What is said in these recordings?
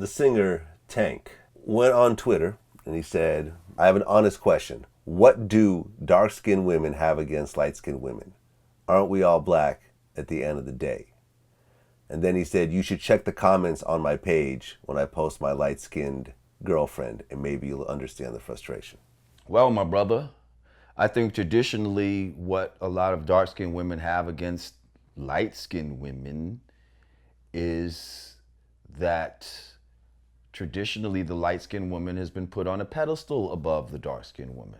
the singer Tank went on Twitter and he said, I have an honest question. What do dark skinned women have against light skinned women? Aren't we all black at the end of the day? And then he said, you should check the comments on my page when I post my light skinned girlfriend, and maybe you'll understand the frustration. Well, my brother, I think traditionally what a lot of dark skinned women have against light skinned women is that traditionally the light skinned woman has been put on a pedestal above the dark skinned woman.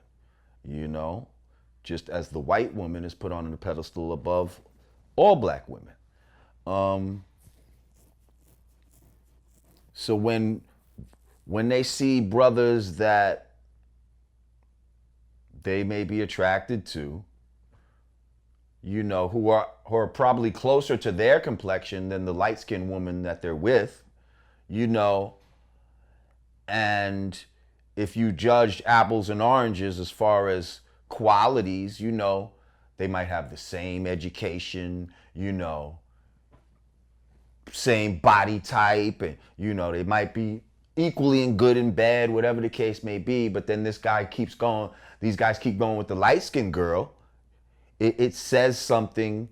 You know, just as the white woman is put on a pedestal above all black women. So when they see brothers that they may be attracted to, you know, who are probably closer to their complexion than the light-skinned woman that they're with, you know, and if you judged apples and oranges as far as qualities, you know, they might have the same education, you know, same body type, and you know, they might be equally in good and bad, whatever the case may be. But then this guy keeps going, these guys keep going with the light-skinned girl. It says something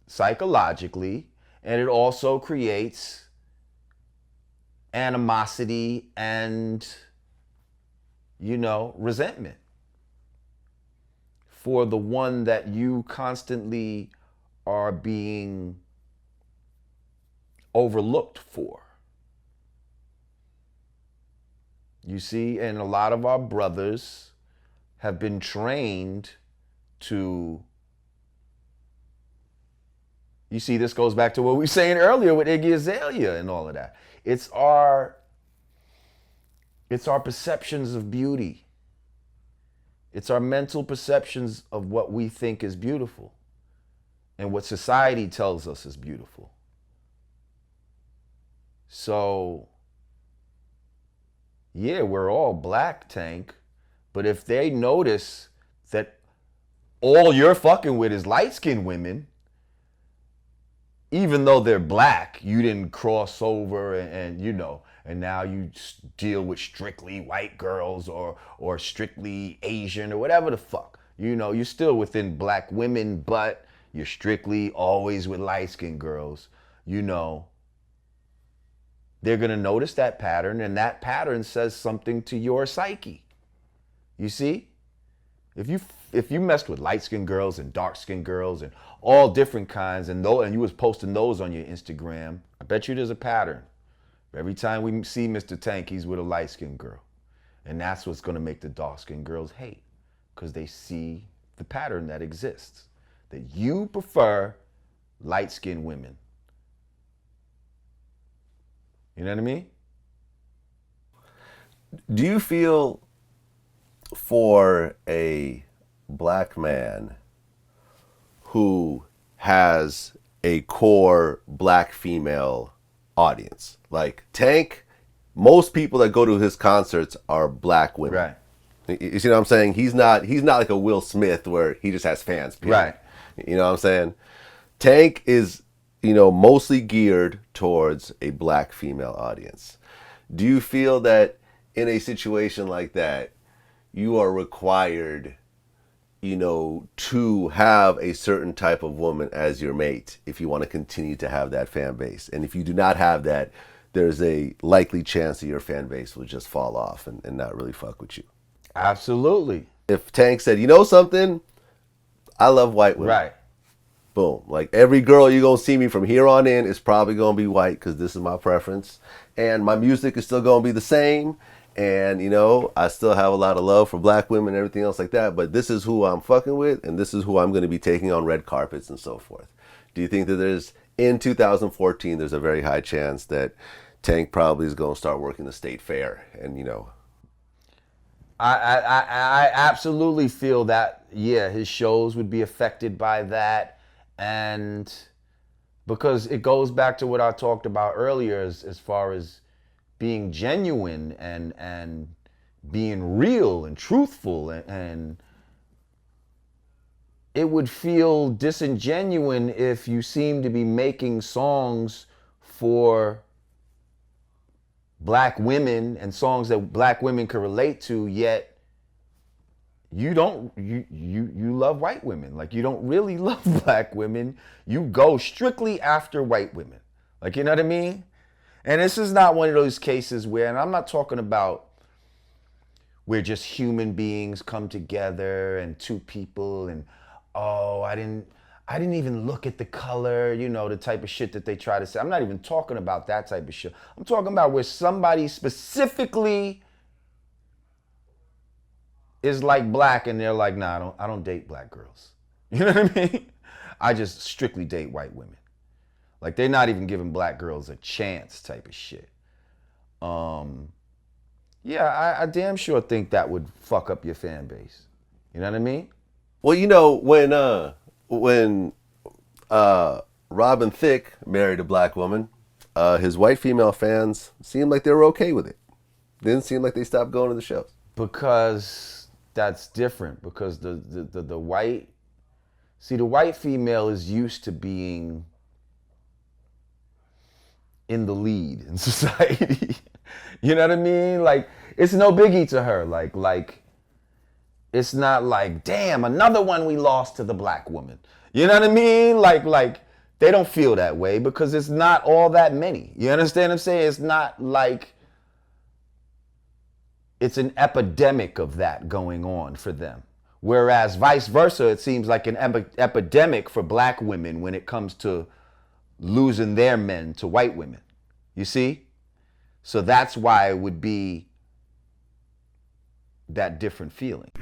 psychologically, and it also creates animosity and, you know, resentment for the one that you constantly are being overlooked for. You see, and a lot of our brothers have been trained to, you see, this goes back to what we were saying earlier with Iggy Azalea and all of that. It's our perceptions of beauty. It's our mental perceptions of what we think is beautiful and what society tells us is beautiful. So, yeah, we're all black, Tank, but if they notice that all you're fucking with is light-skinned women, even though they're black, you didn't cross over and you know, and now you deal with strictly white girls or strictly Asian or whatever the fuck. You know, you're still within black women, but you're strictly always with light-skinned girls. You know, they're going to notice that pattern, and that pattern says something to your psyche. You see? If you messed with light-skinned girls and dark-skinned girls and all different kinds, and you was posting those on your Instagram, I bet you there's a pattern. Every time we see Mr. Tank, he's with a light-skinned girl. And that's what's going to make the dark-skinned girls hate, because they see the pattern that exists, that you prefer light-skinned women. You know what I mean? Do you feel for a black man who has a core black female audience, like Tank, most people that go to his concerts are black women. Right. You see what I'm saying? He's not like a Will Smith where he just has fans. Period. Right. You know what I'm saying? Tank is, you know, mostly geared towards a black female audience. Do you feel that in a situation like that, you are required, you know, to have a certain type of woman as your mate if you want to continue to have that fan base? And if you do not have that, there's a likely chance that your fan base will just fall off and not really fuck with you. Absolutely. If Tank said, you know something, I love white women. Right. Boom. Like every girl you're going to see me from here on in is probably going to be white because this is my preference. And my music is still going to be the same. And, you know, I still have a lot of love for black women and everything else like that. But this is who I'm fucking with. And this is who I'm going to be taking on red carpets and so forth. Do you think that in 2014, there's a very high chance that Tank probably is going to start working the state fair and, you know. I absolutely feel that, yeah, his shows would be affected by that. And because it goes back to what I talked about earlier as far as being genuine and being real and truthful, and it would feel disingenuine if you seem to be making songs for black women and songs that black women can relate to, yet you love white women. Like, you don't really love black women. You go strictly after white women. Like, you know what I mean? And this is not one of those cases where, and I'm not talking about where just human beings come together and two people and, oh, I didn't even look at the color, you know, the type of shit that they try to say. I'm not even talking about that type of shit. I'm talking about where somebody specifically is like black and they're like, nah, I don't date black girls. You know what I mean? I just strictly date white women. Like, they're not even giving black girls a chance type of shit. Yeah, I damn sure think that would fuck up your fan base. You know what I mean? Well, when Robin Thicke married a black woman, his white female fans seemed like they were okay with it. Didn't seem like they stopped going to the shows. Because that's different. Because the white, see, the white female is used to being in the lead in society. You know what I mean? Like, it's no biggie to her. Like it's not like, damn, another one we lost to the black woman. You know what I mean? Like they don't feel that way because it's not all that many. You understand what I'm saying? It's not like it's an epidemic of that going on for them. Whereas vice versa, it seems like an epidemic for black women when it comes to losing their men to white women. You see? So that's why it would be that different feeling.